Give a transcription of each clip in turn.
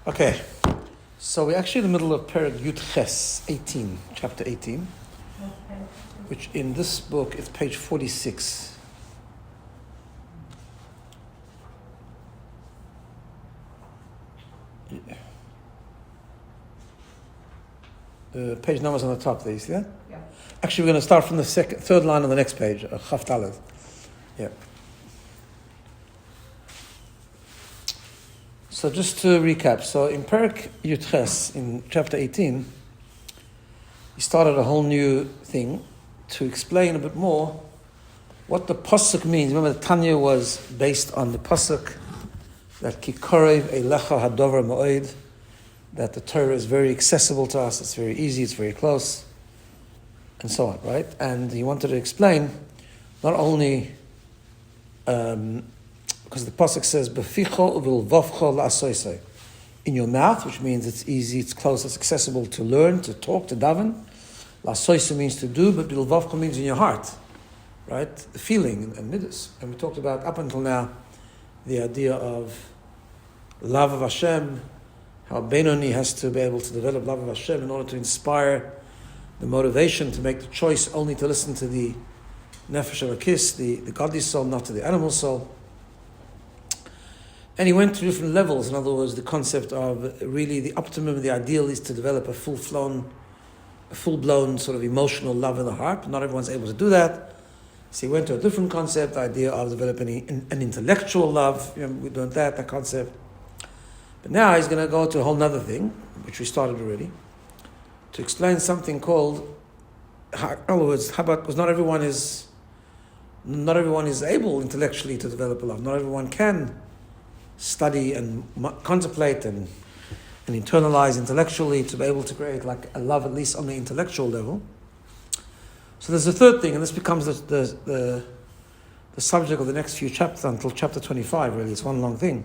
Okay, so we're actually in the middle of Perek Yud Ches 18, chapter 18, which in this book is page 46. The page numbers on the top there, you see that? Yeah. Actually, we're going to start from the third line on the next page, Chaf Daled. Yeah. So just to recap, so in Perek Yud Ches, in chapter 18, he started a whole new thing to explain a bit more what the pasuk means. Remember, the Tanya was based on the pasuk that Ki korev eilecha hadover ma'od, that the Torah is very accessible to us, it's very easy, it's very close, and so on, right? And he wanted to explain not only because the pasuk says beficho uvilvavcho la'asoisei, in your mouth, which means it's easy, it's close, it's accessible to learn, to talk, to daven. La'asoisei means to do, but bilvavcho means in your heart, right? The feeling and midas. And we talked about up until now the idea of love of Hashem, how Benoni has to be able to develop love of Hashem in order to inspire the motivation to make the choice only to listen to the nefesh elokis, the godly soul, not to the animal soul. And he went to different levels. In other words, the concept of really the optimum, the ideal is to develop a full-blown sort of emotional love in the heart. But not everyone's able to do that. So he went to a different concept, the idea of developing an intellectual love. You know, we learned that concept. But now he's going to go to a whole other thing, which we started already, to explain something called, in other words, how about, because not everyone is able intellectually to develop a love. Not everyone can study and contemplate and internalize intellectually to be able to create like a love at least on the intellectual level. So there's a third thing, and this becomes the subject of the next few chapters until chapter 25, really. It's one long thing.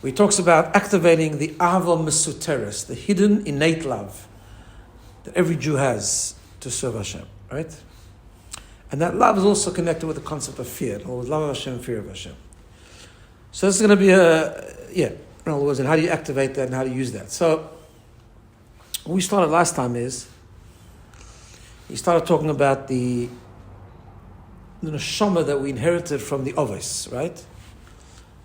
Where he talks about activating the Ava Mesuteres, the hidden innate love that every Jew has to serve Hashem, right? And that love is also connected with the concept of fear, or with love of Hashem, fear of Hashem. So this is going to be in other words, and how do you activate that and how do you use that? So what we started last time is, he started talking about the neshama that we inherited from the Avos, right?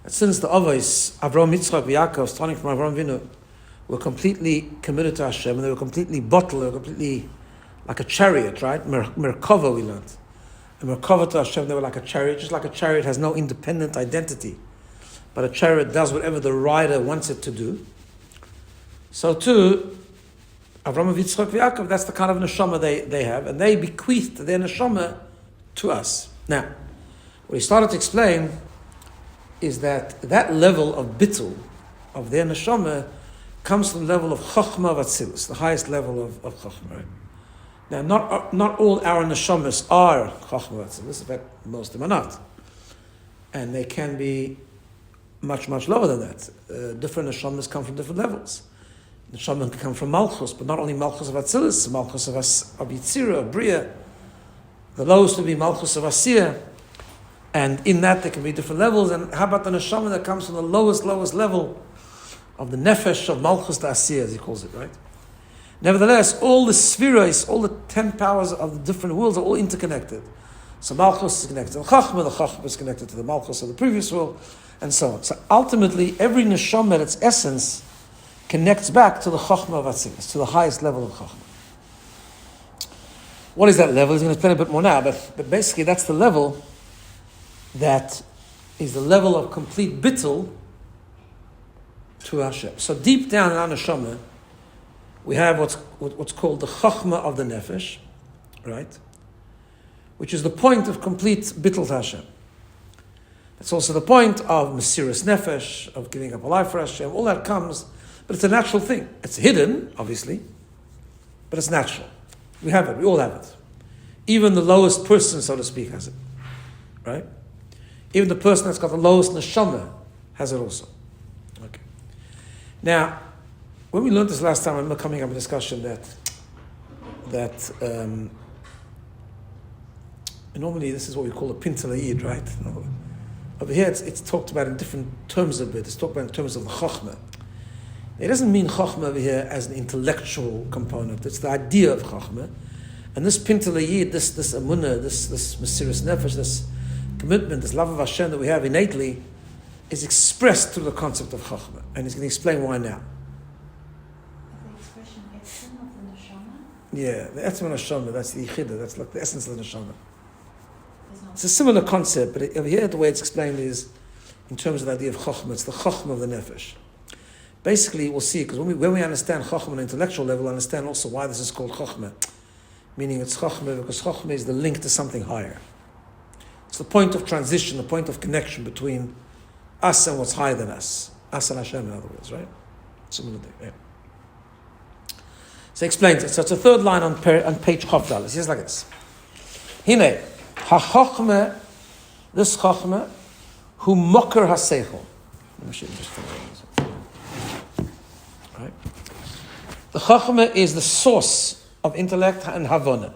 And since the Avos, Avraham, Yitzchak, Yaakov, starting from Avraham Avinu, were completely committed to Hashem, and they were completely bottled, they were completely like a chariot, right? Merkava, we learned. And Merkava to Hashem, they were like a chariot, just like a chariot has no independent identity. But a chariot does whatever the rider wants it to do. So too, Avraham, Yitzchak, Yaakov, that's the kind of neshama they have, and they bequeathed their neshama to us. Now, what he started to explain is that level of bittul, of their neshama, comes from the level of chokhmah of atzilus, the highest level of chokhmah. Right? Now, not all our neshamas are chokhmah of atzilus, in fact, most of them are not. And they can be much, much lower than that. Different neshamas come from different levels. Neshama can come from malchus, but not only malchus of atzilus, malchus of yitzira, of bria. The lowest would be malchus of asiyah. And in that there can be different levels. And how about the neshama that comes from the lowest level of the nefesh of malchus to asiyah, as he calls it, right? Nevertheless, all the spheres, all the 10 powers of the different worlds are all interconnected. So malchus is connected to the chachma is connected to the malchus of the previous world, and so on. So ultimately, every neshama at its essence connects back to the chachma of atzilus, to the highest level of chachma. What is that level? He's going to explain a bit more now, but basically that's the level that is the level of complete bittul to Hashem. So deep down in our neshama, we have what's called the chachma of the nefesh, right? Which is the point of complete bittul to Hashem. It's also the point of mesiras nefesh, of giving up a life for Hashem. All that comes, but it's a natural thing. It's hidden, obviously, but it's natural. We have it. We all have it. Even the lowest person, so to speak, has it, right? Even the person that's got the lowest neshama has it also. Okay. Now, when we learned this last time, I remember coming up with a discussion that normally this is what we call a pintal eid, right? Over here, it's talked about in different terms of it. It's talked about in terms of the chokhmah. It doesn't mean chokhmah over here as an intellectual component. It's the idea of chokhmah. And this pintel yid, this amunah, this mesirus nefesh, this commitment, this love of Hashem that we have innately, is expressed through the concept of chokhmah. And he's going to explain why now. The expression etzem of the neshama? Yeah, the etzem of neshama, that's the yichida, that's like the essence of the neshama. It's a similar concept, but over here the way it's explained is in terms of the idea of chokhmah. It's the chokhmah of the nefesh. Basically, we'll see, because when we understand chokhmah on an intellectual level, we'll understand also why this is called chokhmah. Meaning it's chokhmah because chokhmah is the link to something higher. It's the point of transition, the point of connection between us and what's higher than us. Us and Hashem, in other words, right? Similar thing, yeah. So he explains it. So it's a third line on page Chof Dalet. It says like this. Hine, ha-chokhmah, this chokhmah, hu moker ha-seichel. Let me show you just right? The chokhmah is the source of intellect and havana,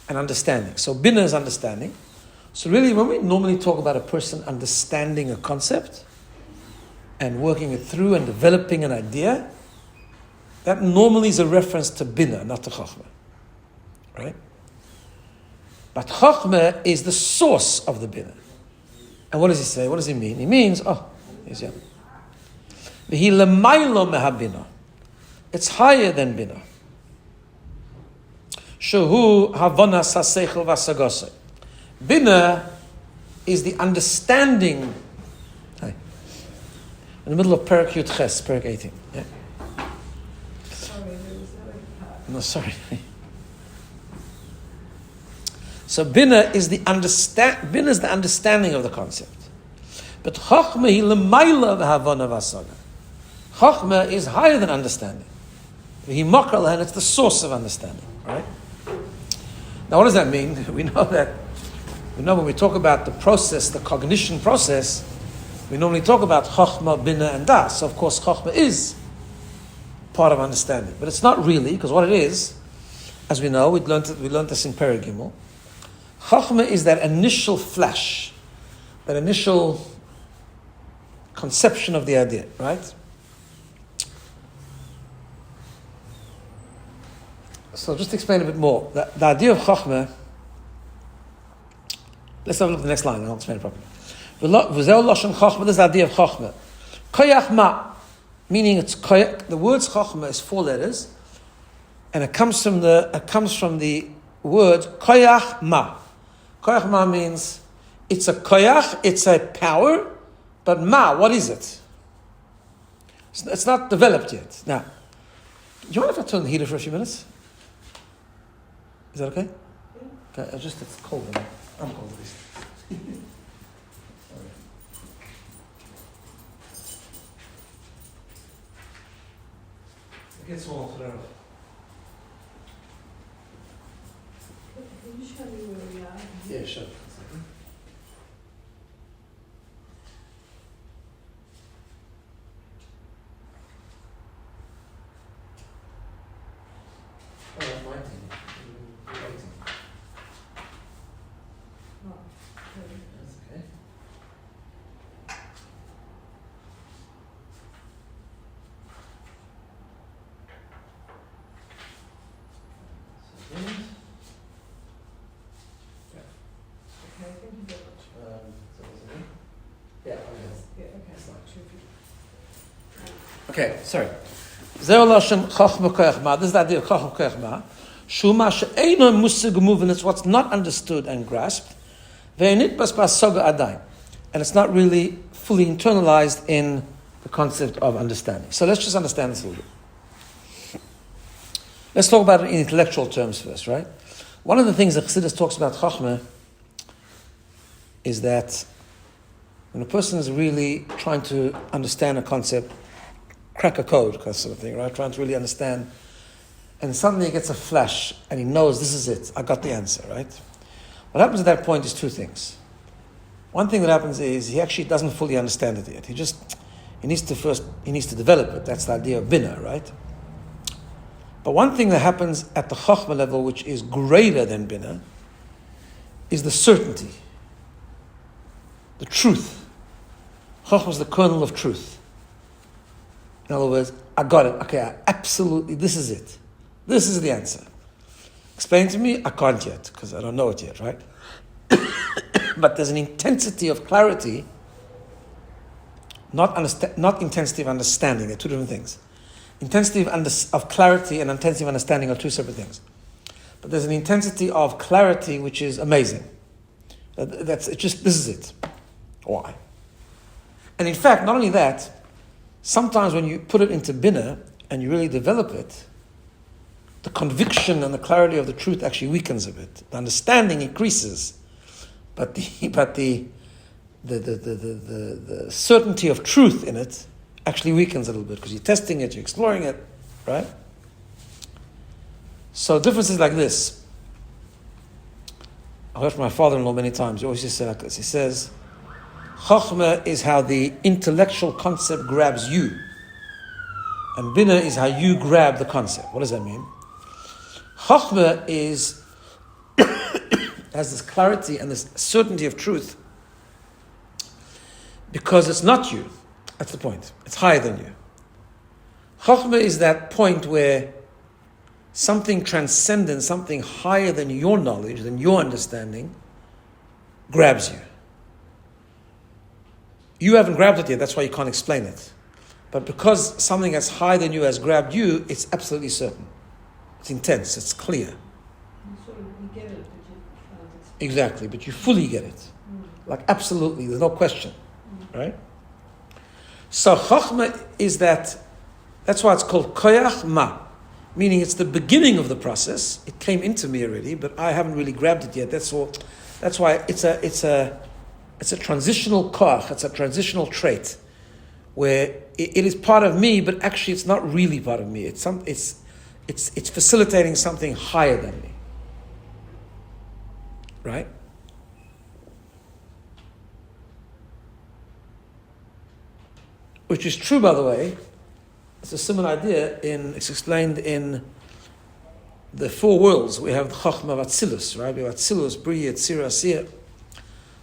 and understanding. So BINA is understanding. So really, when we normally talk about a person understanding a concept and working it through and developing an idea, that normally is a reference to BINA, not to chokhmah. Right? But chokhmah is the source of the BINA. And what does he say? What does he mean? He means, he's here. V'hi l'maylo meha-BINA. It's higher than BINA. Shehu havanas ha-seichel v'asagosei. BINA is the understanding. In the middle of Perek Yud Ches, Perek 18. Yeah? Sorry. So BINA is the understanding of the concept. But Chokhmah hi l'mayla v'havana v'asaga. Chokhmah is higher than understanding. V'hi mokar lahen, it's the source of understanding. Right? Now what does that mean? We know when we talk about the process, the cognition process, we normally talk about Chokhmah, BINA, and Das. So of course Chokhmah is part of understanding. But it's not really, because what it is, as we know, we learned this in Perek Gimel. Chokhmah is that initial flash, that initial conception of the idea, right? So just to explain a bit more. The idea of Chokhmah, let's have a look at the next line and I'll explain it properly. This is the idea of Chokhmah. Koyach ma, meaning it's koyach, the words Chokhmah is 4 letters, and it comes from the word koyach ma. Koyach ma means it's a koyach, it's a power, but ma, what is it? It's not developed yet. Now, do you mind if I turn the heater for a few minutes? Is that okay? Yeah. Okay, it's cold in here. I'm cold at least. It gets warm for Can you show me where we are? Yeah, sure. Okay, sorry. Zeh lashon chokhmah koyach ma. This is the idea of chokhmah koyach ma. Shuma she'eino musig moving. It's what's not understood and grasped. Ve'enit bas soga adayin, and it's not really fully internalized in the concept of understanding. So let's just understand this a little bit. Let's talk about it in intellectual terms first, right? One of the things that Chassidus talks about chokhmah is that when a person is really trying to understand a concept, crack a code, kind of sort of thing, right? Trying to really understand, and suddenly he gets a flash, and he knows this is it. I got the answer, right? What happens at that point is 2 things. One thing that happens is he actually doesn't fully understand it yet. He needs to develop it. That's the idea of BINA, right? But one thing that happens at the Chokhmah level, which is greater than BINA, is the certainty, the truth. Chochmah is the kernel of truth. In other words, I got it. Okay, absolutely, this is it. This is the answer. Explain to me, I can't yet, because I don't know it yet, right? But there's an intensity of clarity, not intensity of understanding. They're two different things. Intensity of clarity and intensity of understanding are two separate things. But there's an intensity of clarity which is amazing. This is it. Why? And in fact, not only that, sometimes when you put it into BINA and you really develop it, the conviction and the clarity of the truth actually weakens a bit. The understanding increases, but the certainty of truth in it actually weakens a little bit because you're testing it, you're exploring it, right? So differences like this. I heard from my father-in-law many times. He always just say like this. He says, Chochmah is how the intellectual concept grabs you, and BINA is how you grab the concept. What does that mean? Chochmah has this clarity and this certainty of truth because it's not you. That's the point. It's higher than you. Chochmah is that point where something transcendent, something higher than your knowledge, than your understanding, grabs you. You haven't grabbed it yet, that's why you can't explain it. But because something that's higher than you has grabbed you, it's absolutely certain. It's intense, it's clear. You get it, but you cannot explain. Exactly, but you fully get it. Like absolutely, there's no question. Right? So Chochmah is that's why it's called Koyach Ma, meaning it's the beginning of the process. It came into me already, but I haven't really grabbed it yet. That's all. That's why it's a transitional koach, it's a transitional trait, where it is part of me, but actually it's not really part of me. It's facilitating something higher than me. Right? Which is true, by the way. It's a similar idea. It's explained in the four worlds. We have the Chochmah of Atzilus, right? We have Atzilus, Bria, Tzira, Asiyah.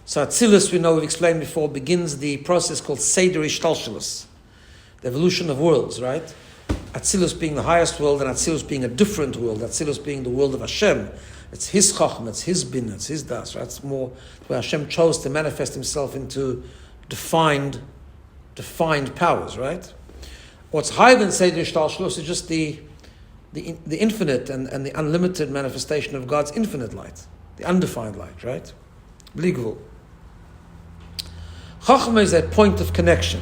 So Atzilus, we know we've explained before, begins the process called Seder Ishtalshalus, the evolution of worlds, right? Atzilus being the highest world, and Atzilus being a different world. Atzilus being the world of Hashem. It's His Chochmah, it's His BINA, it's His Das, right? It's more where Hashem chose to manifest Himself into defined powers, right? What's higher than Seder Ishtalshalus is just the infinite and the unlimited manifestation of God's infinite light, the undefined light, right? Bligvul. Chochmah is that point of connection.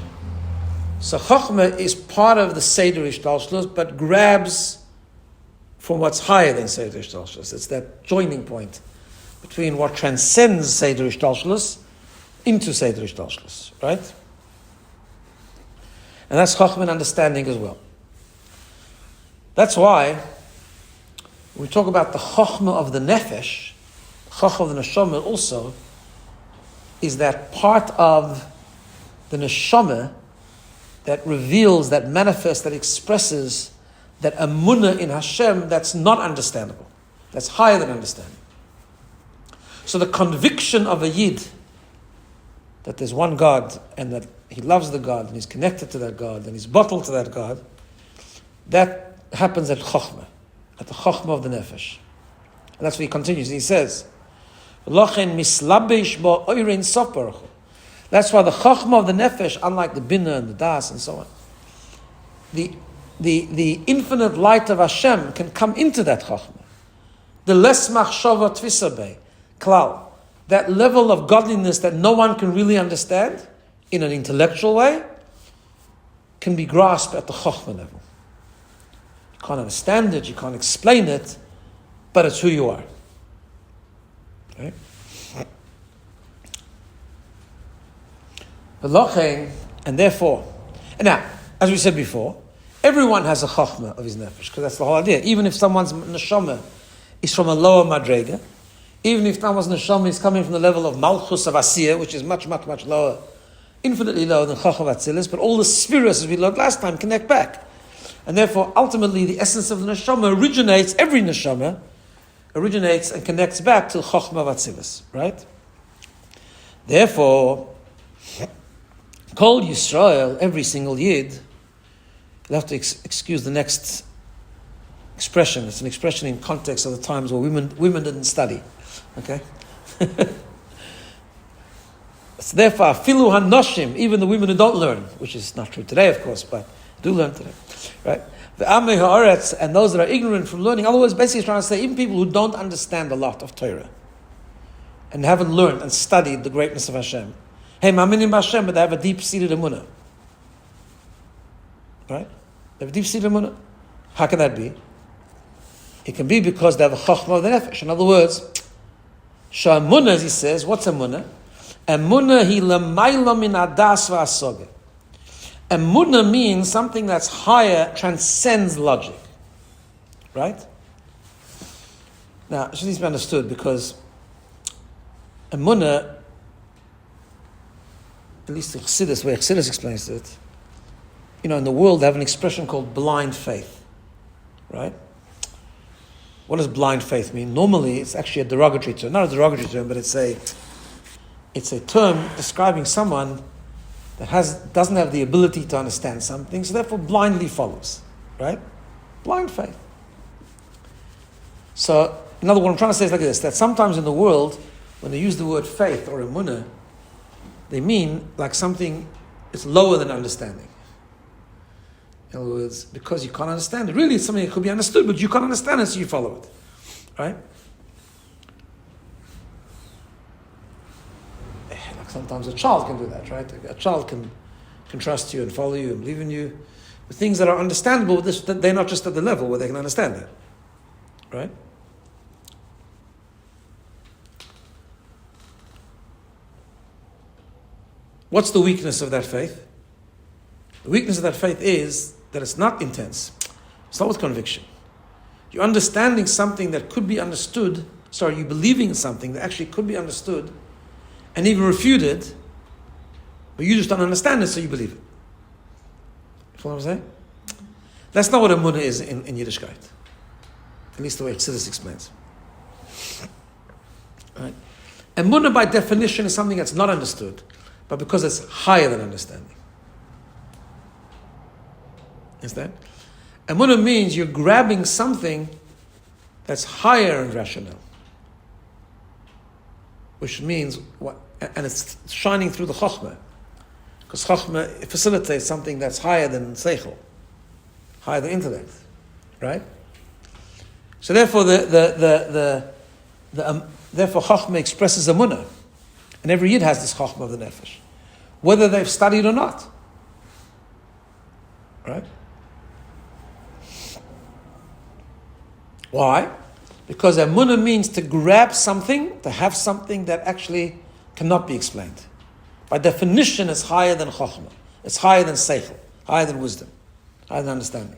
So Chochmah is part of the Seder Ishtalshalus, but grabs from what's higher than Seder Ishtalshalus. It's that joining point between what transcends Seder Ishtalshalus into Seder Ishtalshalus, right? And that's Chochmah understanding as well. That's why when we talk about the Chochmah of the Nefesh, Chochmah of the Neshama also is that part of the Neshama that reveals, that manifests, that expresses that emunah in Hashem that's not understandable, that's higher than understanding. So the conviction of a Yid that there's one God and that he loves the God and he's connected to that God and he's bottled to that God, that happens at Chochmah, at the Chochmah of the Nefesh. And that's what he continues. He says, L'chen mislabish bo oirin sof baruch hu. That's why the Chochmah of the Nefesh, unlike the BINA and the Das and so on, the infinite light of Hashem can come into that Chochmah. The les machshava tfisa bei, klal, that level of godliness that no one can really understand in an intellectual way, can be grasped at the Chochmah level. You can't understand it, you can't explain it, but it's who you are. Okay? And therefore, and now, as we said before, everyone has a Chochmah of his nefesh, because that's the whole idea. Even if someone's neshama is from a lower madrega, even if someone's neshama is coming from the level of malchus of asiyah, which is much, much, much lower, infinitely lower than Chochmah Atzilis, but all the spheres, as we learned last time, connect back. And therefore, ultimately, the essence of the neshama originates, every neshama originates and connects back to Chochmah Atzilis, right? Therefore, Kol Yisrael, every single Yid, you'll have to excuse the next expression. It's an expression in context of the times where women didn't study. Okay? So therefore, filu hanoshim, even the women who don't learn, which is not true today, of course, but do learn today, right? The amei haaretz, and those that are ignorant from learning. In other words, basically, trying to say even people who don't understand a lot of Torah and haven't learned and studied the greatness of Hashem. Hey, ma'aminim Hashem, but they have a deep-seated emunah, right? They have a deep-seated emunah. How can that be? It can be because they have a chokhmah of the nefesh. In other words, sha'emunah, as he says, what's emunah? Emunah hi l'mayla min adas v'asoge. Emunah means something that's higher, transcends logic. Right? Now, it should be understood because emunah, at least the Chassidus, the way Chassidus explains it, in the world they have an expression called blind faith. Right? What does blind faith mean? Normally, it's actually a derogatory term. Not a derogatory term, but it's a term describing someone that doesn't have the ability to understand something, so therefore blindly follows. Right? Blind faith. So, in other words, what I'm trying to say is like this, that sometimes in the world, when they use the word faith or emunah, they mean like something is lower than understanding. In other words, because you can't understand it. Really, it's something that could be understood, but you can't understand it, so you follow it. Right? Like sometimes a child can do that, right? A child can trust you and follow you and believe in you with things that are understandable, but they're not just at the level where they can understand it. Right? What's the weakness of that faith? The weakness of that faith is that it's not intense. It's not with conviction. You're understanding something that could be understood. You're believing in something that actually could be understood and even refuted, but you just don't understand it, so you believe it. You follow what I'm saying? That's not what emunah is in Yiddishkeit. At least the way Chassidus explains. Right? Emunah by definition is something that's not understood, but because it's higher than understanding. Understand? Emunah means you're grabbing something that's higher in rationale, which means what? And it's shining through the chokhmah, because chokhmah facilitates something that's higher than seichel, higher than intellect, right? So therefore, therefore chokhmah expresses emunah, and every yid has this chokhmah of the nefesh, whether they've studied or not, right? Why? Because emunah means to grab something, to have something that actually cannot be explained. By definition, it's higher than chokhmah. It's higher than seichel, higher than wisdom, higher than understanding.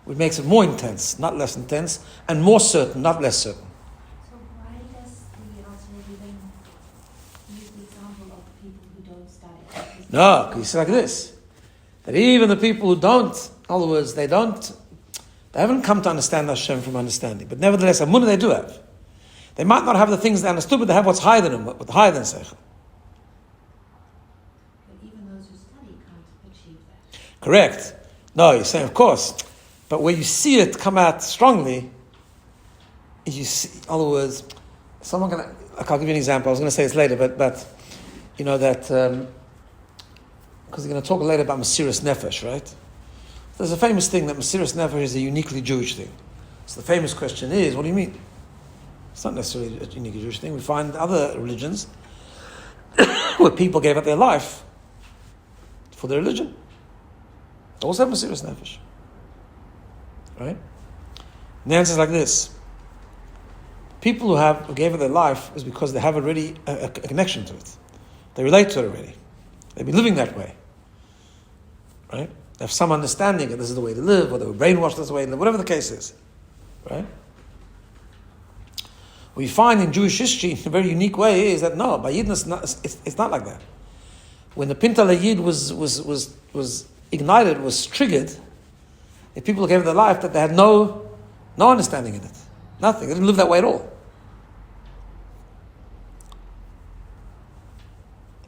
Which makes it more intense, not less intense, and more certain, not less certain. So why does the Alter then use the example of people who don't study? No, because it's like this. That even the people who don't, in other words, they haven't come to understand Hashem from understanding. But nevertheless, emunah they do have. They might not have the things they understood, but they have what's higher than them, what's higher than seichel. But even those who study can't achieve that. Correct. No, you're saying, of course. But where you see it come out strongly, is you see, in other words, I'll give you an example. I was going to say this later, but that, because we're going to talk later about Mesiras Nefesh, right? There's a famous thing that Mesiras Nefesh is a uniquely Jewish thing. So the famous question is, what do you mean? It's not necessarily a uniquely Jewish thing. We find other religions where people gave up their life for their religion. They also have Mesiras Nefesh. Right? And the answer is like this. People who gave up their life is because they have already a connection to it. They relate to it already. They've been living that way. Right? They have some understanding that this is the way to live, or they were brainwashed this way to live, whatever the case is. Right? What you find in Jewish history in a very unique way is that no, by Yidness it's not like that. When the Pinta Yid was ignited, was triggered, if people gave their life that they had no understanding in it. Nothing. They didn't live that way at all.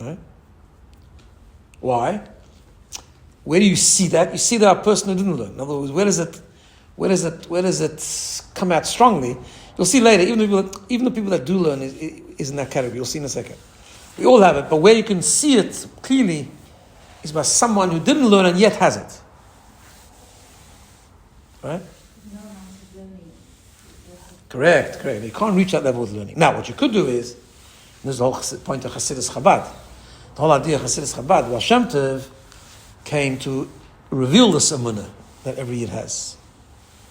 Right? Why? Where do you see that? You see that a person who didn't learn. In other words, where does it come out strongly? You'll see later, even the people that do learn is in that category. You'll see in a second. We all have it, but where you can see it clearly is by someone who didn't learn and yet has it. Right? No amount of learning. Correct. You can't reach that level with learning. Now, what you could do is, this is the whole point of Hasidus Chabad. The whole idea of Hasidus Chabad, Baal Shem Tov came to reveal this emunah that every Yid has.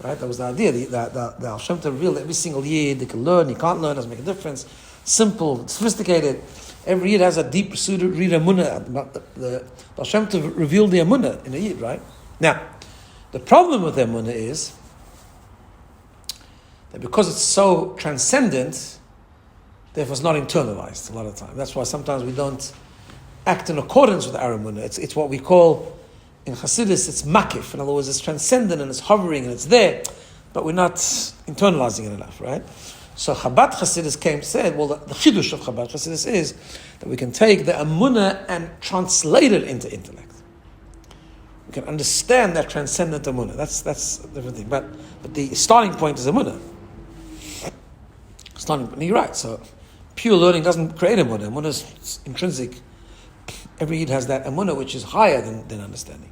Right? That was the idea. The Baal Shem Tov revealed every single Yid, they can learn, he can't learn, doesn't make a difference. Simple, sophisticated. Every Yid has a deep read emunah. The Baal Shem Tov revealed the emunah in a Yid, right? Now, the problem with the emunah is that because it's so transcendent, therefore it's not internalized a lot of the time. That's why sometimes we don't act in accordance with our emunah. It's what we call, in Hasidus, it's makif. In other words, it's transcendent and it's hovering and it's there, but we're not internalizing it enough, right? So Chabad Hasidus said, well, the chidush of Chabad Hasidus is that we can take the emunah and translate it into intellect. We can understand that transcendent emunah. That's a different thing. But the starting point is emunah. You're right. So pure learning doesn't create emunah. Emunah is intrinsic. Every Yid has that emunah which is higher than understanding.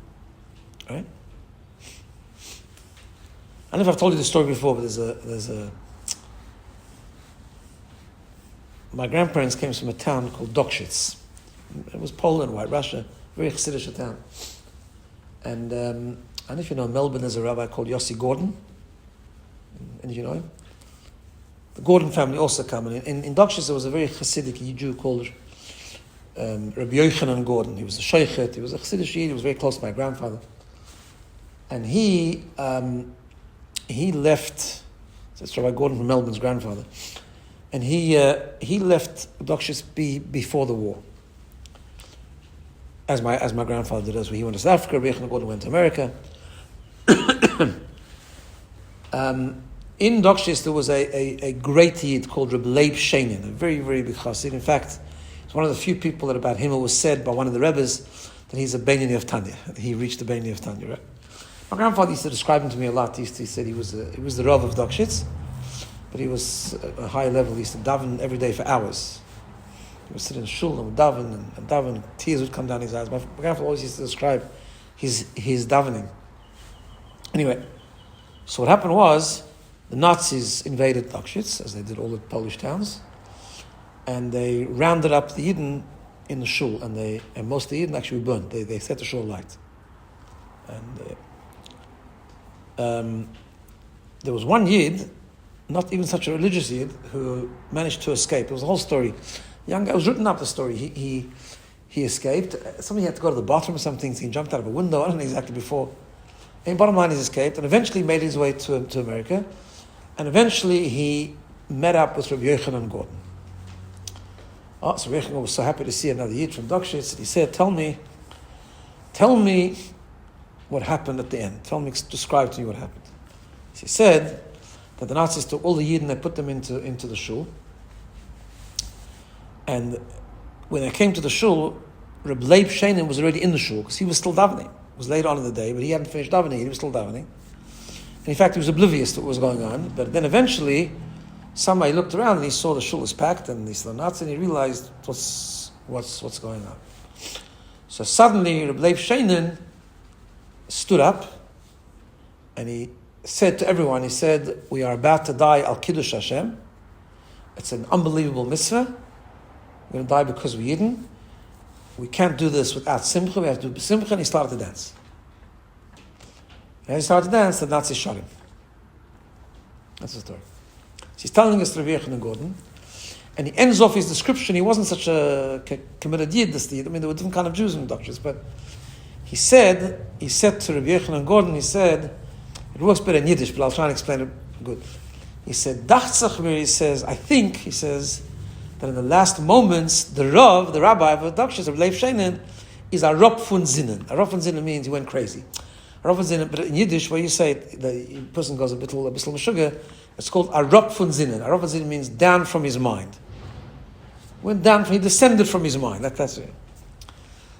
Right? I don't know if I've told you the story before, but there's a my grandparents came from a town called Dokshitz. It was Poland, White Russia, very Chassidish town. And I don't know if you know, Melbourne, there's a rabbi called Yossi Gordon. And you know him? The Gordon family also come. And in Dokshitz there was a very Chassidic Jew called Rabbi Yochanan Gordon. He was a sheikhet, he was a Chassidish Yid, he was very close to my grandfather. And he left, so it's Rabbi Gordon from Melbourne's grandfather. And he left Dokshitz before the war. As my grandfather did as well. He went to South Africa, Rabbi Yochanan Gordon went to America. In Dokshitz there was a great Yid called Rabbi Leib Sheinin, a very, very big chassid. In fact, it's one of the few people that about him it was said by one of the Rebbes that he's a Benoni of Tanya. He reached the Benoni of Tanya, right? My grandfather used to describe him to me a lot. He said he was the Rav of Dokshitz, but he was at a high level. He used to daven every day for hours. He would sit in shul and would daven and daven, and tears would come down his eyes. My grandfather always used to describe his davening. Anyway, so what happened was, the Nazis invaded Dokshitz, as they did all the Polish towns, and they rounded up the Yidden in the shul, and most of the Yidden actually were burnt. They set the shul alight. And there was one Yid, not even such a religious Yid, who managed to escape. It was a whole story. Young guy, it was written up the story. He escaped. Somebody had to go to the bathroom or something, so he jumped out of a window. I don't know exactly before. And bottom line, he escaped, and eventually made his way to America. And eventually he met up with Rabbi Yochanan Gordon. So Rabbi Yochanan was so happy to see another Yid from Dokshitz. He said, tell me what happened at the end. Describe to me what happened. He said that the Nazis took all the Yid and they put them into the shul. And when they came to the shul, Reb Leib Sheinin was already in the shul because he was still davening. It was later on in the day, but he hadn't finished davening. He was still davening. And in fact, he was oblivious to what was going on. But then eventually, somebody looked around and he saw the shul was packed and he saw the Nazis and he realized what's going on. So suddenly, Reb Leib Sheinin stood up and he said to everyone, he said, we are about to die al Kiddush Hashem. It's an unbelievable mitzvah. We're going to die because we're Yidden. We can't do this without simcha. We have to do simcha. And he started to dance. And he started to dance, the Nazis shot him. That's the story. So he's telling us Rabbi Yochanan Gordon, and he ends off his description. He wasn't such a committed Yid, this Yid. I mean, there were different kind of Jews in the Dokshitz, but he said to Rabbi Yochanan Gordon, he said, it works better in Yiddish, but I'll try and explain it good. He said, Dachzach, where he says, he says, that in the last moments, the rabbi of the Dokshitz, Rabbi Leib Sheinin, is a Rop von Zinnen. A Rop von Zinnen means he went crazy. A Rop von Zinnen, but in Yiddish, where you say it, the person goes a bittul sugar, it's called a Rop von Zinnen. A Rop von Zinnen means down from his mind. He descended from his mind. That's it.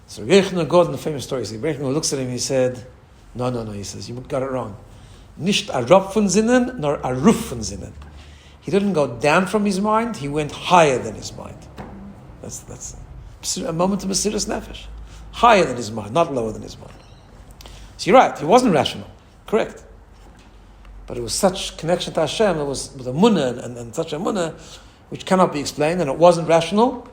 So Rabbi Yechon goes in the famous story. So Rabbi Yechon looks at him and he said, no, he says, you got it wrong. Nicht a Rab von Sinnen, nor a Ruf von Sinnen. He didn't go down from his mind, he went higher than his mind. That's a moment of Mesiras Nefesh. Higher than his mind, not lower than his mind. So you're right, he wasn't rational. Correct. But it was such connection to Hashem, it was with a munah and such a munah, which cannot be explained, and it wasn't rational,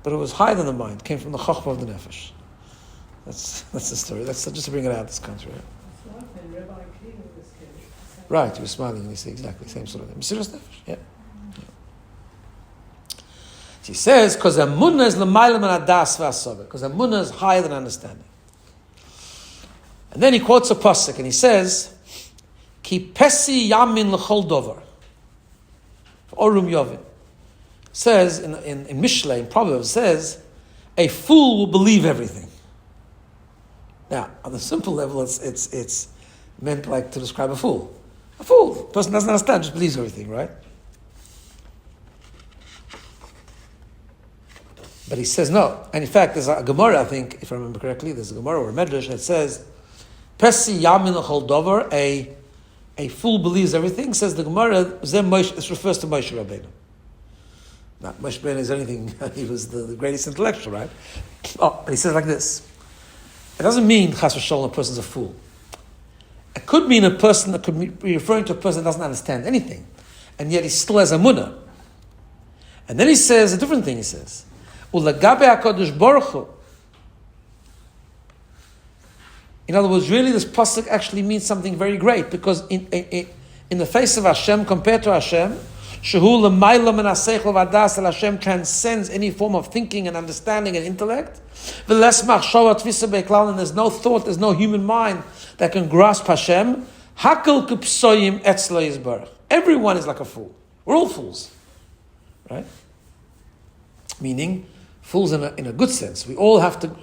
but it was higher than the mind, came from the chokhmah of the nefesh. That's the story. That's just to bring it out this country. Right, he was smiling and he said exactly the same sort of thing. Mesiras Nefesh, yeah. He says, because a munah is l'mayla min hadas v'hasover, because a munah is higher than understanding. And then he quotes a pasuk and he says, Ki pesi yamin l'chol dover. Orum Yovin. Says in Mishlei, in Proverbs, says, a fool will believe everything. Now, on the simple level, it's meant like to describe a fool. A fool, a person doesn't understand, just believes everything, right? But he says no. And in fact, there's a Gemara, I think, if I remember correctly, there's a Gemara or a Medrash that says, Pesi yamin l'chol dover, a fool believes everything. Says the Gemara, it refers to Moshe Rabbeinu. Now, Moshe Rabbeinu is anything, he was the greatest intellectual, right? Oh, but he says like this. It doesn't mean, chas v'sholom, a person's a fool. It could mean a person that could be referring to a person that doesn't understand anything, and yet he still has a munah. And then he says a different thing, he says, Ulagabe HaKadosh Baruch Hu. In other words, really this pasuk actually means something very great, because in the face of Hashem, compared to Hashem, Shehu l'mayla min haseichel v'hadas, Hashem transcends any form of thinking and understanding and intellect. V'les machshava tfisa be'klal, and there's no thought, there's no human mind that can grasp Hashem. Hakol k'psoyim etzlo yizbarach. Everyone is like a fool. We're all fools, right? Meaning, fools in a good sense. We all have to,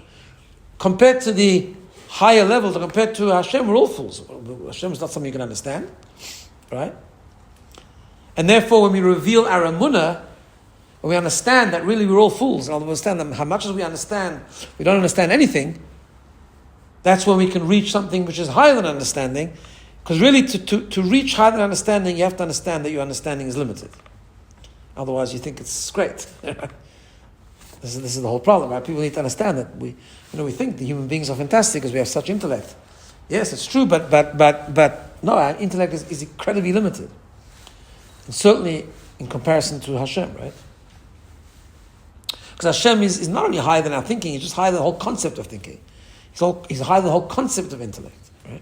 compared to the higher level, compared to Hashem, we're all fools. Hashem is not something you can understand, right? And therefore, when we reveal our emunah, when we understand that really we're all fools, and understand that how much as we understand, we don't understand anything, that's when we can reach something which is higher than understanding. Because really, to reach higher than understanding, you have to understand that your understanding is limited. Otherwise, you think it's great. This is the whole problem, right? People need to understand that we think the human beings are fantastic because we have such intellect. Yes, it's true, but no, our intellect is incredibly limited. And certainly in comparison to Hashem, right? Because Hashem is not only higher than our thinking, he's just higher than the whole concept of thinking. He's higher than the whole concept of intellect, right?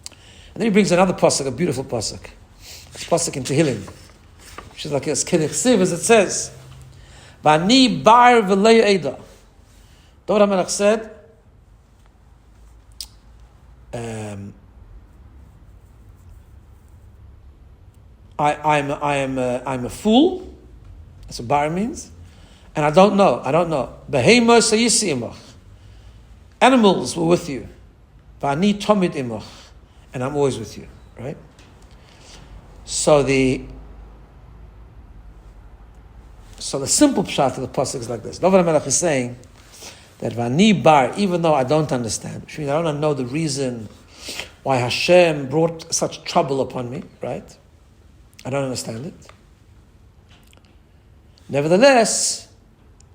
And then he brings another pasuk, a beautiful pasuk. It's pasuk in Tehillim, which is like a Kedichsiv, as it says, V'ani bar v'lei eda. David HaMelech said, I'm a fool. That's what bar means, and I don't know. Behemos hayisi imach. Animals were with you. V'ani tomid imach, and I'm always with you. Right. So the simple pshat of the pasuk is like this. David HaMelech is saying that Vani bar, even though I don't understand, which means I don't know the reason why Hashem brought such trouble upon me, right? I don't understand it. Nevertheless,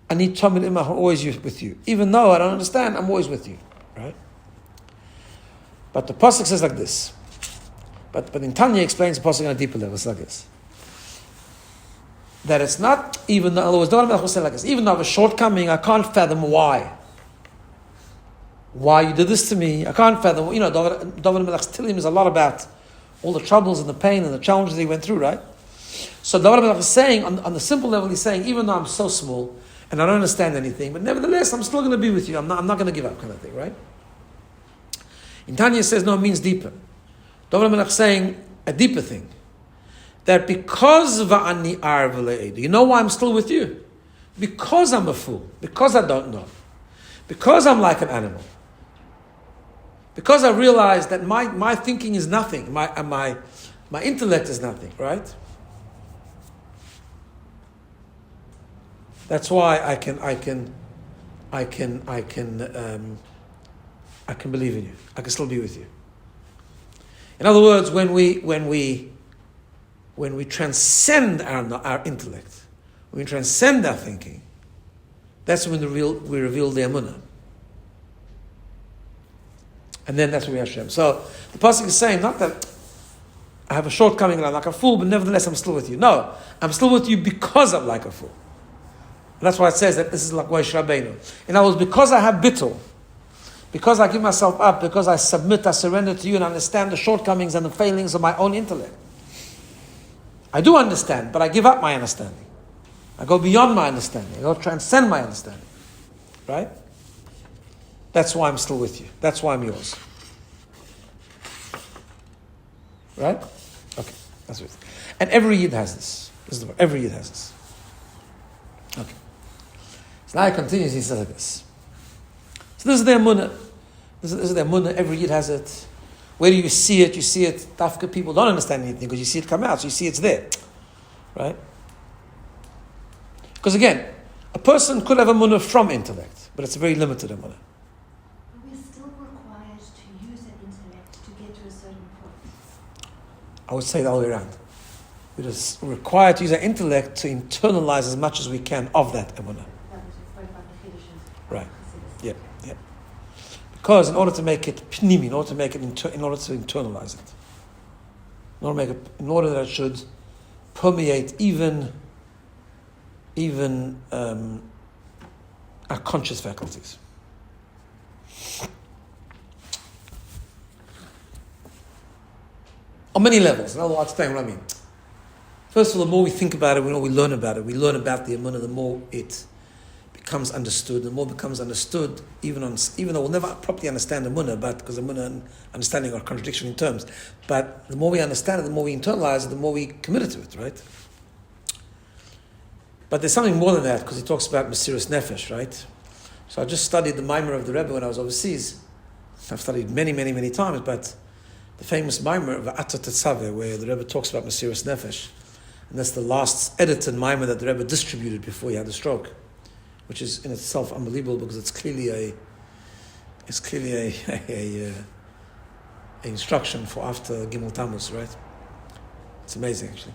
I need Tamid Imach, I'm always with you. Even though I don't understand, I'm always with you, right? But the pasuk says like this. But in Tanya explains the pasuk on a deeper level. It's like this. That it's not, even though, in other words, David HaMelech said like this, even though I have a shortcoming, I can't fathom why. Why you did this to me, I can't fathom. David HaMelech's Tehillim is a lot about all the troubles and the pain and the challenges he went through, right? So David HaMelech is saying, on the simple level, he's saying, even though I'm so small and I don't understand anything, but nevertheless, I'm still going to be with you. I'm not going to give up, kind of thing, right? In Tanya says, no, it means deeper. David HaMelech is saying a deeper thing. That because va'ani ar v'le'edu, you know why I'm still with you? Because I'm a fool. Because I don't know. Because I'm like an animal. Because I realize that my thinking is nothing. My intellect is nothing, right? That's why I can I can believe in you. I can still be with you. In other words, when we transcend our intellect, when we transcend our thinking, that's when we reveal the Emunah. And then that's where we have Hashem. So the pasuk is saying not that I have a shortcoming and I'm like a fool, but nevertheless I'm still with you. No, I'm still with you because I'm like a fool. And that's why it says that this is like Rabbeinu. In other words, because I have bittul, because I give myself up, because I submit, I surrender to you and understand the shortcomings and the failings of my own intellect. I do understand, but I give up my understanding. I go beyond my understanding. I go transcend my understanding. Right? That's why I'm still with you. That's why I'm yours. Right? Okay. That's it. And every Yid has this. Every Yid has this. Okay. So now he continues, he says like this. So this is the Emunah. This is the Emunah. Every Yid has it. Where do you see it? You see it. Tafka people don't understand anything because you see it come out. So you see it's there. Right? Because again, a person could have Emunah from intellect, but it's a very limited Emunah. We're still required to use that intellect to get to a certain point. I would say the other way around. We're just required to use our intellect to internalize as much as we can of that Emunah. That was referred by the Chiddushim. Right. Yeah. Because in order to make it pnimi, in order to internalize it, in order that it should permeate even our conscious faculties. On many levels. I'll explain what I mean. First of all, the more we think about it, we learn about it. We learn about the Emunah, the more it becomes understood. The more it becomes understood, even though we'll never properly understand Emunah, but because Emunah and understanding are contradiction in terms. But the more we understand it, the more we internalize it, the more we commit to it, right? But there's something more than that, because he talks about Mesiras Nefesh, right? So I just studied the Maimer of the Rebbe when I was overseas. I've studied many, many, many times, but the famous Maimer of Atat Tetzaveh, where the Rebbe talks about Mesiras Nefesh, and that's the last edited Maimer that the Rebbe distributed before he had the stroke, which is in itself unbelievable because it's clearly a instruction for after Gimel Tammuz, right? It's amazing, actually.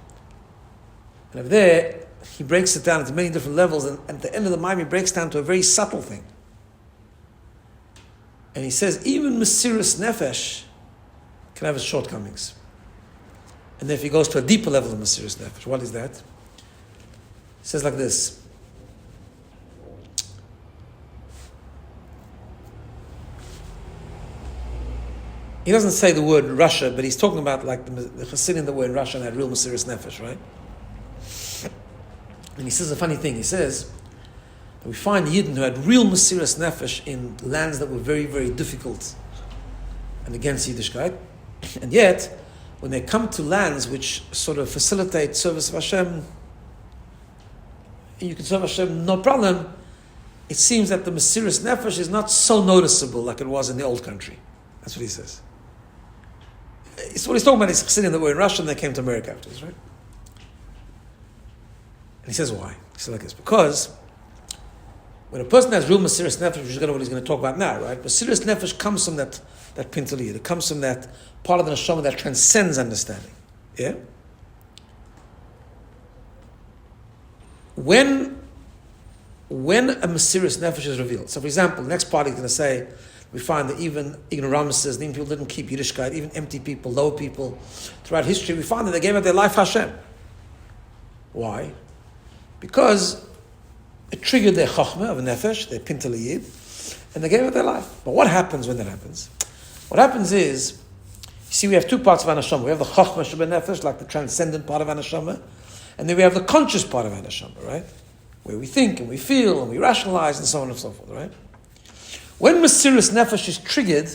And over there, he breaks it down into many different levels, and at the end of the Maimer, he breaks down to a very subtle thing. And he says, even Mesiras Nefesh can have its shortcomings. And then if he goes to a deeper level of Mesiras Nefesh, what is that? He says like this. He doesn't say the word Russia, but he's talking about like the Chassidim that were in Russia and had real Mesiras Nefesh, right? And he says a funny thing. He says that we find Yidden who had real Mesiras Nefesh in lands that were very, very difficult and against Yiddishkeit. And yet, when they come to lands which sort of facilitate service of Hashem, you can serve Hashem no problem, it seems that the Mesiras Nefesh is not so noticeable like it was in the old country. That's what he says. It's what he's talking about is Chassidim that were in Russia and they came to America afterwards, right? And he says why? He says like this, because when a person has real Mesiras Nefesh, which is what he's going to talk about now, right? Mesiras Nefesh comes from that pintaliyah. It comes from that part of the neshama that transcends understanding. Yeah? When a Mesiras Nefesh is revealed, so for example, the next part he's going to say, we find that even ignoramuses, even people didn't keep Yiddishkeit, even empty people, low people, throughout history, we find that they gave up their life Hashem. Why? Because it triggered their chokhmah of nefesh, their pintaliyid, and they gave up their life. But what happens when that happens? What happens is, you see, we have two parts of Anashama. We have the chokhmah sheba nefesh, like the transcendent part of Anashama, and then we have the conscious part of Anashama, right? Where we think and we feel and we rationalize and so on and so forth, right? When Mesiras Nefesh is triggered,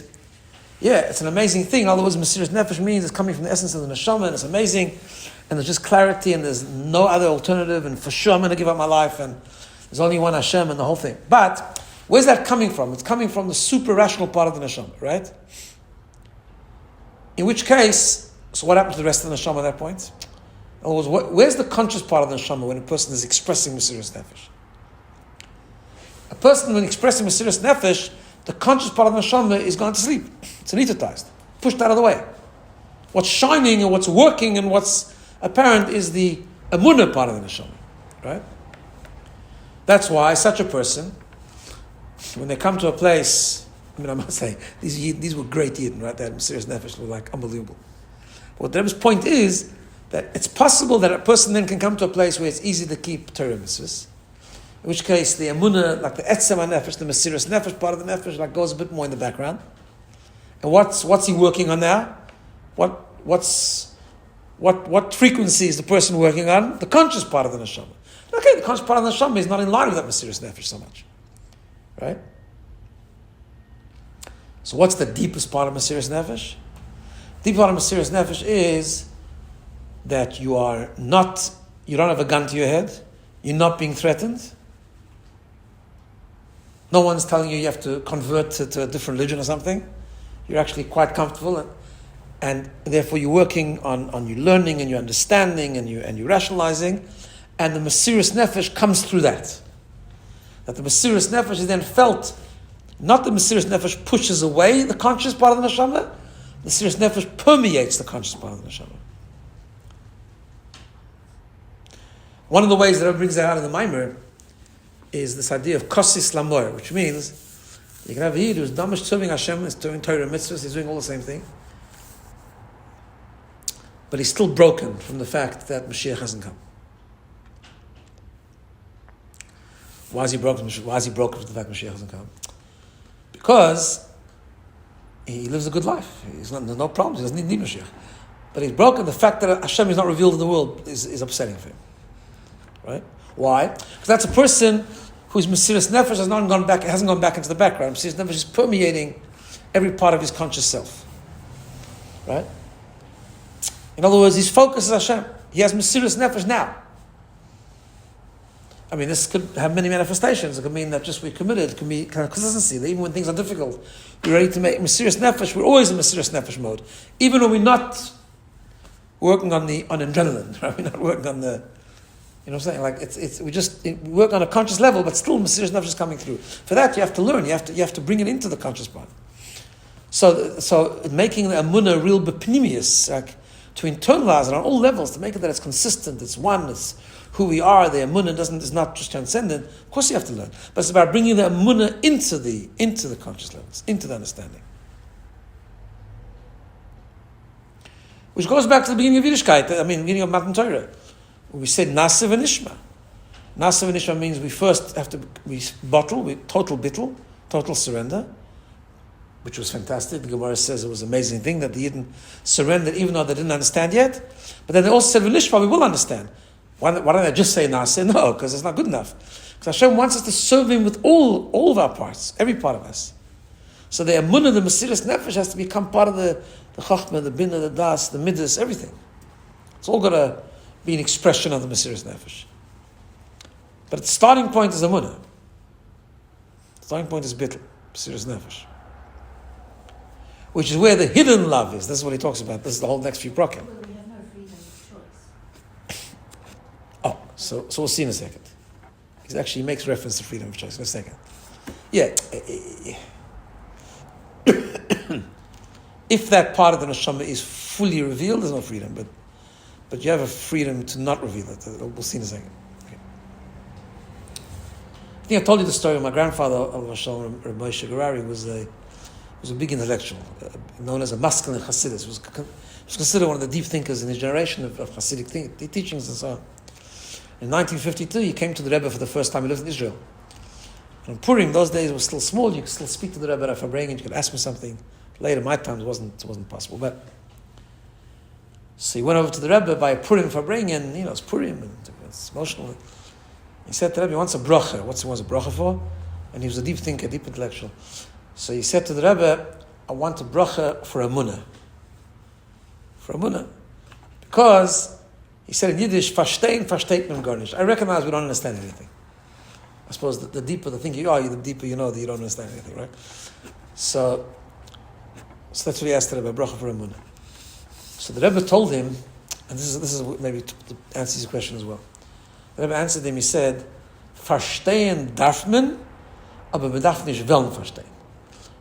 yeah, it's an amazing thing. In other words, Mesiras Nefesh means it's coming from the essence of the neshama, and it's amazing, and there's just clarity, and there's no other alternative, and for sure I'm going to give up my life, and there's only one Hashem, and the whole thing. But where's that coming from? It's coming from the super rational part of the neshama, right? In which case, so what happens to the rest of the neshama at that point? In other words, where's the conscious part of the neshama when a person is expressing Mesiras Nefesh? A person, when expressing Mesiras Nefesh, the conscious part of the neshama is gone to sleep. It's anesthetized, pushed out of the way. What's shining and what's working and what's apparent is the emunah part of the neshama, right? That's why such a person, when they come to a place, I must say, these were great Yidden, right? That Mesiras Nefesh were like unbelievable. But what the Rebbe's point is that it's possible that a person then can come to a place where it's easy to keep Torah mitzvahs. In which case, the emunah, like the etzem nefesh, the Mesiras Nefesh part of the nefesh, like goes a bit more in the background. And what's he working on now? What frequency is the person working on? The conscious part of the neshama. Okay, the conscious part of the neshama is not in line with that Mesiras Nefesh so much, right? So what's the deepest part of Mesiras Nefesh? The deep part of Mesiras Nefesh is that you don't have a gun to your head, you're not being threatened. No one's telling you have to convert to a different religion or something. You're actually quite comfortable, and therefore you're working on your learning and your understanding and you're rationalizing, and the Mesiras Nefesh comes through that. That the Mesiras Nefesh is then felt, not the Mesiras Nefesh pushes away the conscious part of the neshama, the Mesiras Nefesh permeates the conscious part of the neshama. One of the ways that it brings that out in the Maimer is this idea of kosis lamor, which means you can have a Yid who's damish serving Hashem, is doing Torah mitzvahs, he's doing all the same thing, but he's still broken from the fact that Mashiach hasn't come. Why is he broken from the fact Mashiach hasn't come? Because he lives a good life. There's no problems. He doesn't need Mashiach. But he's broken. The fact that Hashem is not revealed in the world is upsetting for him. Right? Why? Because that's a person whose Mesiras Nefesh hasn't gone back into the background. Mesiras Nefesh is permeating every part of his conscious self. Right? In other words, his focus is Hashem. He has Mesiras Nefesh now. I mean, this could have many manifestations. It could mean that just we're committed. It could be kind of consistency. That even when things are difficult, we're ready to make Mesiras Nefesh. We're always in Mesiras Nefesh mode, even when we're not working on adrenaline. Right? We're not working on the, you know what I'm saying? Like we work on a conscious level, but still Mesiras Nefesh is coming through. For that, you have to learn. You have to bring it into the conscious part. So making the emunah real bepnimius, like to internalize it on all levels, to make it that it's consistent, it's one, it's who we are. The emunah is not just transcendent. Of course, you have to learn, but it's about bringing the emunah into the conscious levels, into the understanding. Which goes back to the beginning of Yiddishkeit. Beginning of Matan Torah. We said Nasiv and Ishma. Nasiv and Ishma means we first have to total bittul, total surrender, which was fantastic. The Gemara says it was an amazing thing that they didn't surrender even though they didn't understand yet. But then they also said V'nishma, we will understand. Why don't I just say Nasiv? No, because it's not good enough. Because Hashem wants us to serve Him with all of our parts, every part of us. So the emunah, the Mesiras Nefesh has to become part of the Chachma, the BINA, the Das, the Midas, everything. It's all got to be an expression of the Mesiras Nefesh. But the starting point is emunah. The starting point is bittul, Mesiras Nefesh. Which is where the hidden love is. This is what he talks about. This is the whole next few brokim. Well, we have no freedom of choice. Oh, so we'll see in a second. He makes reference to freedom of choice in a second. Yeah. If that part of the neshama is fully revealed, there's no freedom. But you have a freedom to not reveal it. We'll see in a second. Okay. I think I told you the story of my grandfather, Rabbi Moshe Garari, was a big intellectual, known as a masculine Hasidus. He was considered one of the deep thinkers in his generation of Hasidic teachings and so on. In 1952, he came to the Rebbe for the first time. He lived in Israel. And Purim, those days, was still small. You could still speak to the Rebbe if I bring and you could ask me something. Later, my times, it wasn't possible. But so he went over to the Rebbe by Purim for bringing, and it's Purim, and it's emotional. He said to the Rebbe, he wants a bracha. What's he wants a bracha for? And he was a deep thinker, deep intellectual. So he said to the Rebbe, I want a bracha for emunah. For emunah. Because, he said in Yiddish, verstehen mem gar nicht. I recognize we don't understand anything. I suppose the deeper the thinking you are, the deeper you know that you don't understand anything, right? So that's what he asked the Rebbe, bracha for emunah. So the Rebbe told him, and this is maybe to answer his question as well. The Rebbe answered him, he said, verstehen darf man, aber wir darf nicht wollen verstehen.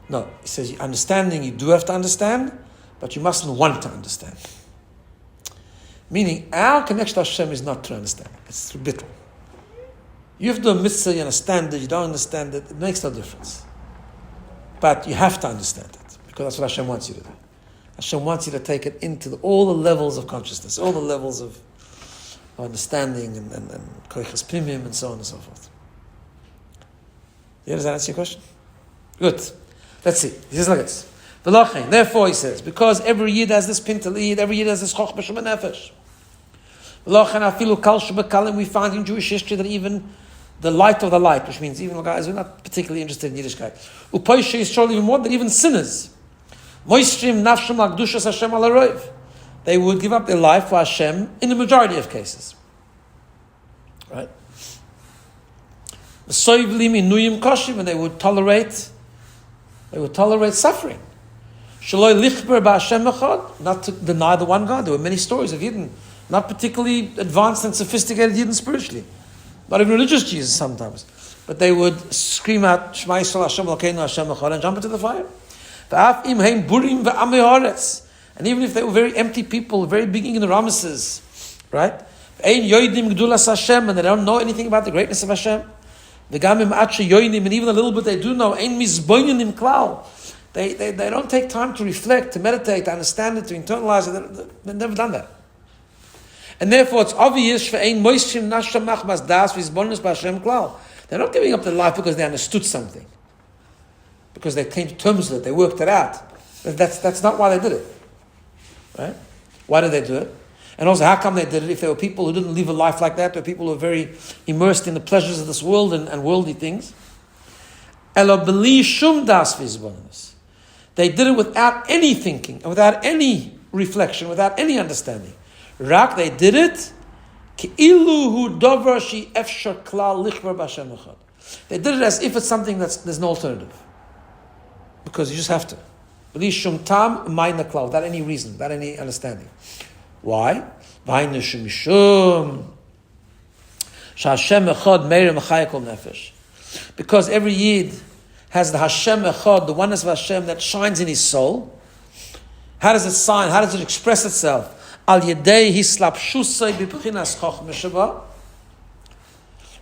No, he says, understanding, you do have to understand, but you mustn't want to understand. Meaning, our connection to Hashem is not to understand. It's through bittul. You have to do a mitzvah, you understand it, you don't understand it, it makes no difference. But you have to understand it, because that's what Hashem wants you to do. Hashem wants you to take it into all the levels of consciousness, all the levels of understanding and koiches pimim and so on and so forth. Does that answer your question? Good. Let's see. He says like this. Therefore, he says, because every yid has this pin to lead, every yid has this choch b'shem nefesh. We find in Jewish history that even the light of the light, which means even guys who are not particularly interested in Yiddishkeit, u'poishe is surely even more than even sinners. Moistrim nafshem l'akdushas Hashem al haroiv. They would give up their life for Hashem in the majority of cases. Right? And they would tolerate suffering. Not to deny the one God. There were many stories of Yidden, not particularly advanced and sophisticated Yidden spiritually. Not even religious Jesus sometimes. But they would scream out, Shema Yisrael Hashem Elokeinu Hashem Echad, and jump into the fire. And even if they were very empty people, very big ignoramuses, right? And they don't know anything about the greatness of Hashem. And even a little bit they do know, they don't take time to reflect, to meditate, to understand it, to internalize it. They've never done that. And therefore it's obvious they're not giving up their life because they understood something. Because they came to terms with it, they worked it out. That's not why they did it. Right? Why did they do it? And also, how come they did it? If there were people who didn't live a life like that, there were people who were very immersed in the pleasures of this world and worldly things. They did it without any thinking, and without any reflection, without any understanding. They did it. They did it as if it's something there's no alternative. Because you just have to. Without any reason, without any understanding. Why? Because every Yid has the Hashem Echad, the oneness of Hashem that shines in his soul. How does it shine? How does it express itself?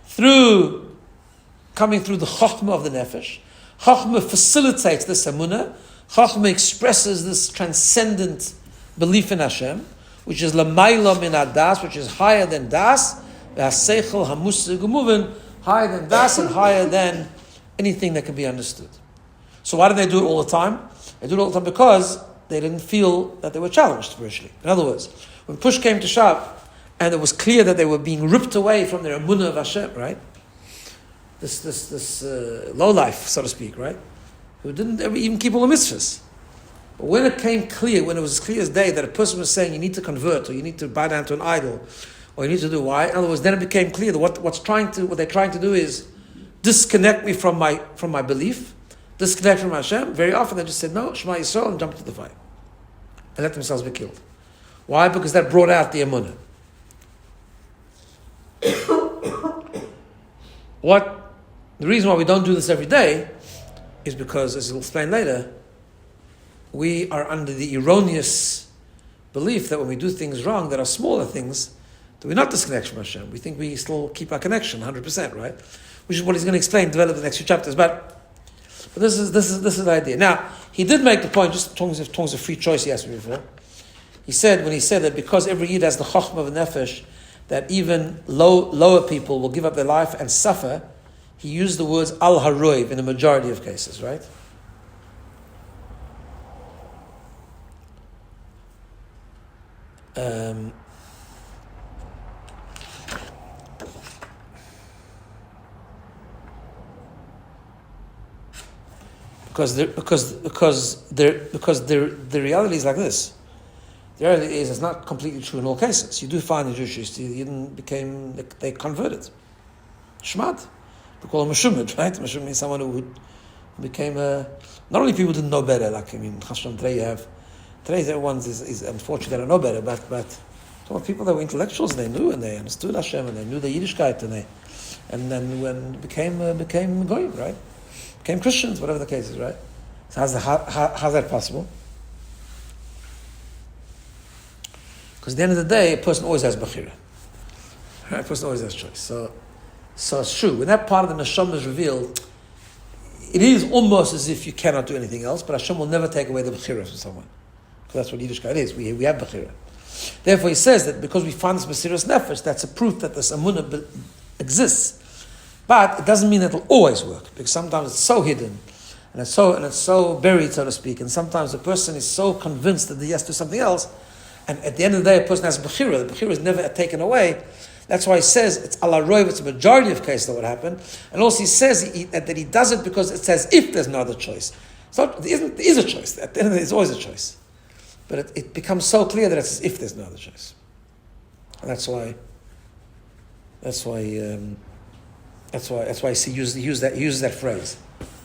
Through coming through the Chochmah of the Nefesh. Chochmah facilitates this emunah. Chochmah expresses this transcendent belief in Hashem, which is lamayla min adas, which is higher than das, v'haseichel hamusig umuven, higher than das and higher than anything that can be understood. So why do they do it all the time? They do it all the time because they didn't feel that they were challenged spiritually. In other words, when push came to shove, and it was clear that they were being ripped away from their emunah of Hashem, right? This low life, so to speak, right? Who didn't ever even keep all the mitzvahs. But when it came clear, when it was as clear as day that a person was saying you need to convert, or you need to bow down to an idol, or you need to do why, in other words, then it became clear that what they're trying to do is disconnect me from my belief, disconnect from Hashem. Very often they just said no, Shema Yisrael, and jumped into the fire and let themselves be killed. Why? Because that brought out the emunah. The reason why we don't do this every day is because, as we'll explain later, we are under the erroneous belief that when we do things wrong that are smaller things, that we're not disconnected from Hashem. We think we still keep our connection 100%, right? Which is what he's going to explain, develop in the next few chapters. But this is the idea. Now, he did make the point, just in terms of free choice, he asked me before. He said that because every Yid has the Chochmah of Nefesh, that even lower people will give up their life and suffer, he used the words al haroiv in the majority of cases, right? Because the reality is like this. The reality is it's not completely true in all cases. You do find the Jewish history, they converted. Shmad. We call him a Meshumad, right? Meshumad means someone who became not only people didn't know better, today everyone is unfortunate they don't know better, but some people that were intellectuals and they knew and they understood Hashem and they knew the Yiddishkeit and then when became going, right? became Christians, whatever the case is, right? So how's that possible? Because at the end of the day, a person always has bechira. Right? A person always has choice. So it's true. When that part of the neshama is revealed, it is almost as if you cannot do anything else, but Hashem will never take away the bechira from someone. Because that's what Yiddishkeit is. We have bechira. Therefore, he says that because we find this Mesiras Nefesh, that's a proof that this Amunah exists. But it doesn't mean that it'll always work, because sometimes it's so hidden, and it's so buried, so to speak, and sometimes the person is so convinced that he has to do something else, and at the end of the day, a person has bechira. The bechira is never taken away. That's why he says it's ala roiv, it's a majority of cases that would happen, and also he says that he does it because it says if there's no other choice. So there is a choice. At the end of the day, there's always a choice. But it becomes so clear that it's as if there's no other choice. And that's why he uses that phrase.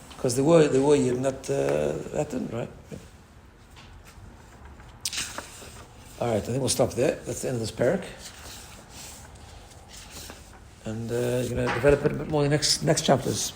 Because the word you're not that didn't, right? Yeah. All right, I think we'll stop there. That's the end of this parak. And you're going to develop it a bit more in the next chapters.